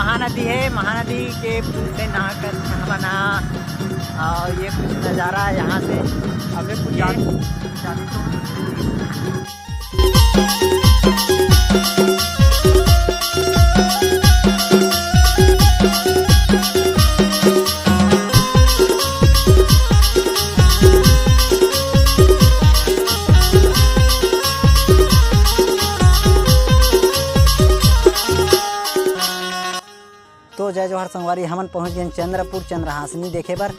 महानदी है, महानदी के पुल से नहाकर बना और ये कुछ नज़ारा है यहाँ से। अभी कुछ तो जय जोहर संगवारी, हमन पहुँच गए चंद्रपुर चंद्रहासनी देखे बर।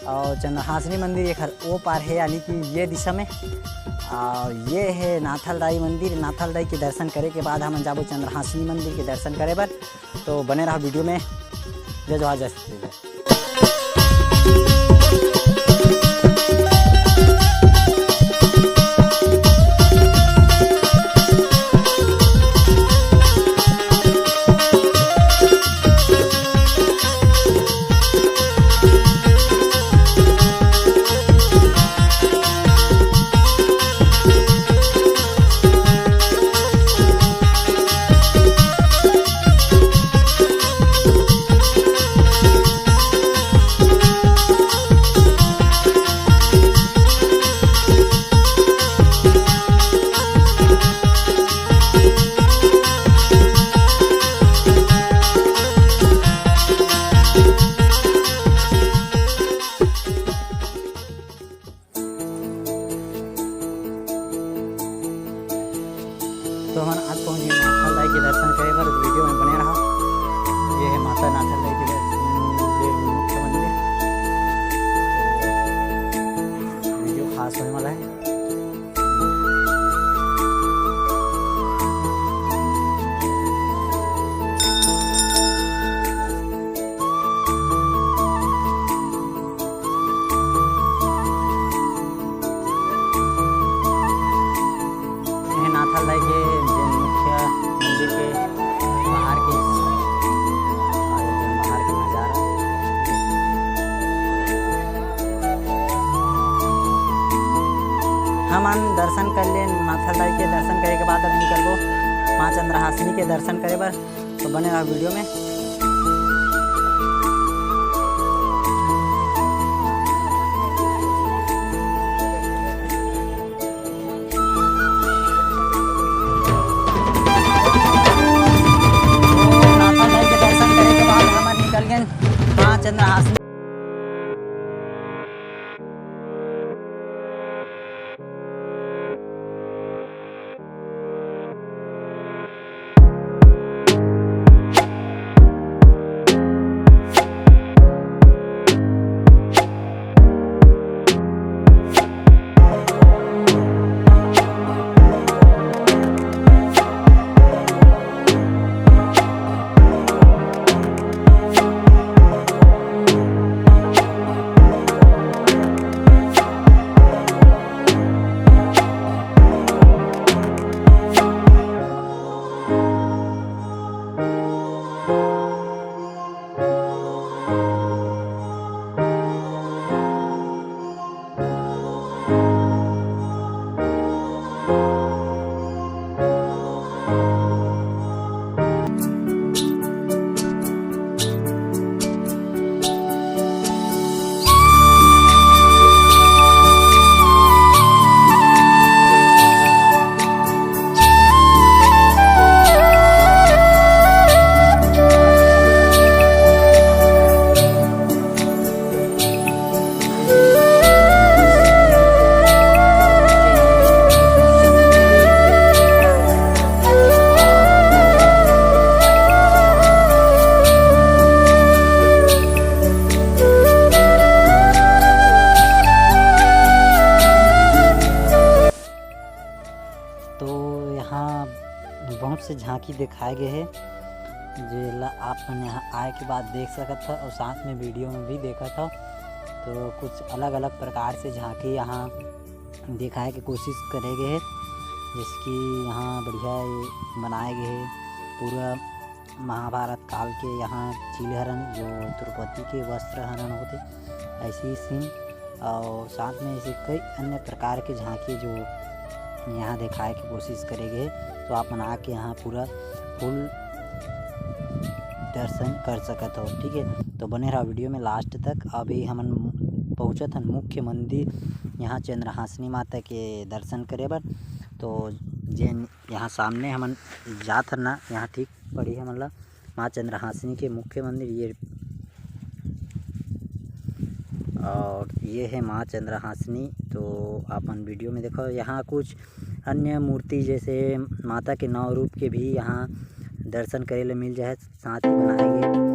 और चंद्रहासनी मंदिर एक वो पार है, यानी कि ये दिशा में। और ये है नाथलदाई मंदिर। नाथलदाई के दर्शन करे के बाद हम जाबो चंद्रहासनी मंदिर के दर्शन करे बर। तो बने रहो वीडियो में। जय जोहर जय श्री राम। तो हम आज पहुँच गए नाथलदाई के दर्शन करे बर। वीडियो में बने रहा। ये है माता नाथलदाई के मुख्य मंदिर। तो वीडियो खास होने वाला है। नाथलदाई के मुख्य मंदिर के बाहर के नज़ारा। हम दर्शन कर ले नाथलदाई के दर्शन करे के बाद अब निकलबो माँ चंद्रहासनी के दर्शन करे बर। तो बने रहो वीडियो में। माँ चंद्रहासनी बहुत से झांकी दिखाए गए हैं जो आप यहाँ आए के बाद देख सकत था और साथ में वीडियो में भी देखा था। तो कुछ अलग अलग प्रकार से झांकी यहाँ दिखाए की कोशिश करे गए हैं, जिसकी यहाँ बढ़िया बनाए गए हैं। पूरा महाभारत काल के यहाँ चीलहरण जो द्रौपदी के वस्त्र हरण होते ऐसी सीन, और साथ में ऐसे कई अन्य प्रकार के झांकी जो यहाँ दिखाए की कोशिश करेंगे। तो आप बना के यहाँ पूरा फुल दर्शन कर सकत हो। ठीक है, तो बने रहा वीडियो में लास्ट तक। अभी हमन पहुँचत हन मुख्य मंदिर यहाँ चंद्रहासिनी माता के दर्शन करे बर। तो जेन यहाँ सामने हमन जात हन ना, यहाँ ठीक पड़ी हमन ला माँ चंद्रहासिनी के मुख्य मंदिर ये, और ये है माँ चंद्रहासिनी। तो अपन वीडियो में देखो यहाँ कुछ अन्य मूर्ति जैसे माता के 9 रूप के भी यहाँ दर्शन करे ले मिल जाए, साथ ही बनाए गए।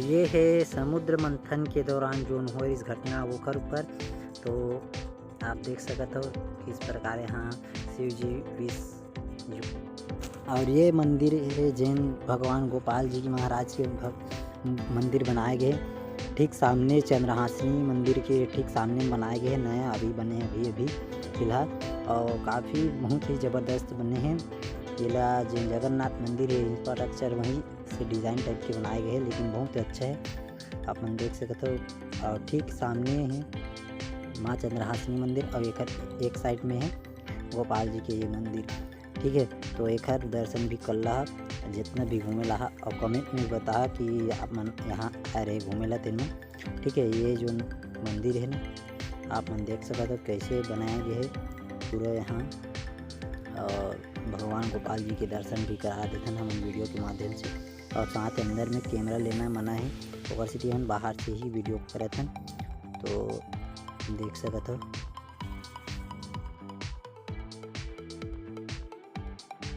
ये है समुद्र मंथन के दौरान जो हो इस घटना ओखर ऊपर। तो आप देख सकते हो किस प्रकार यहाँ शिव जी विष, और ये मंदिर है जैन भगवान गोपाल जी महाराज के मंदिर बनाए गए। ठीक सामने चंद्रहासिनी मंदिर के ठीक सामने बनाए गए हैं, नया अभी बने अभी फिलहाल, और काफ़ी बहुत ही ज़बरदस्त बने हैं। जिला जैन जगन्नाथ मंदिर है, इंफ्रास्ट्रक्चर वहीं से डिज़ाइन टाइप के बनाए गए हैं, लेकिन बहुत अच्छा है, आप मन देख सकते हो। और ठीक सामने है माँ चंद्रहासिनी मंदिर, और एक साइड में है गोपाल जी के ये मंदिर। ठीक है, तो एक दर्शन भी कर ला, जितना भी घूमे ला, और कमेंट में बता कि आप मन यहाँ आ रहे घूमे ला तेन। ठीक है, ये जो मंदिर है ना, आप मन देख सकते हो कैसे बनाया गया है पूरा यहाँ, और भगवान गोपाल जी के दर्शन भी करा देते हैं हम वीडियो के माध्यम से। और साथ अंदर में कैमरा लेना मना है, ओवर सिटी हम बाहर से ही वीडियो करते हैं, तो देख सकते हो।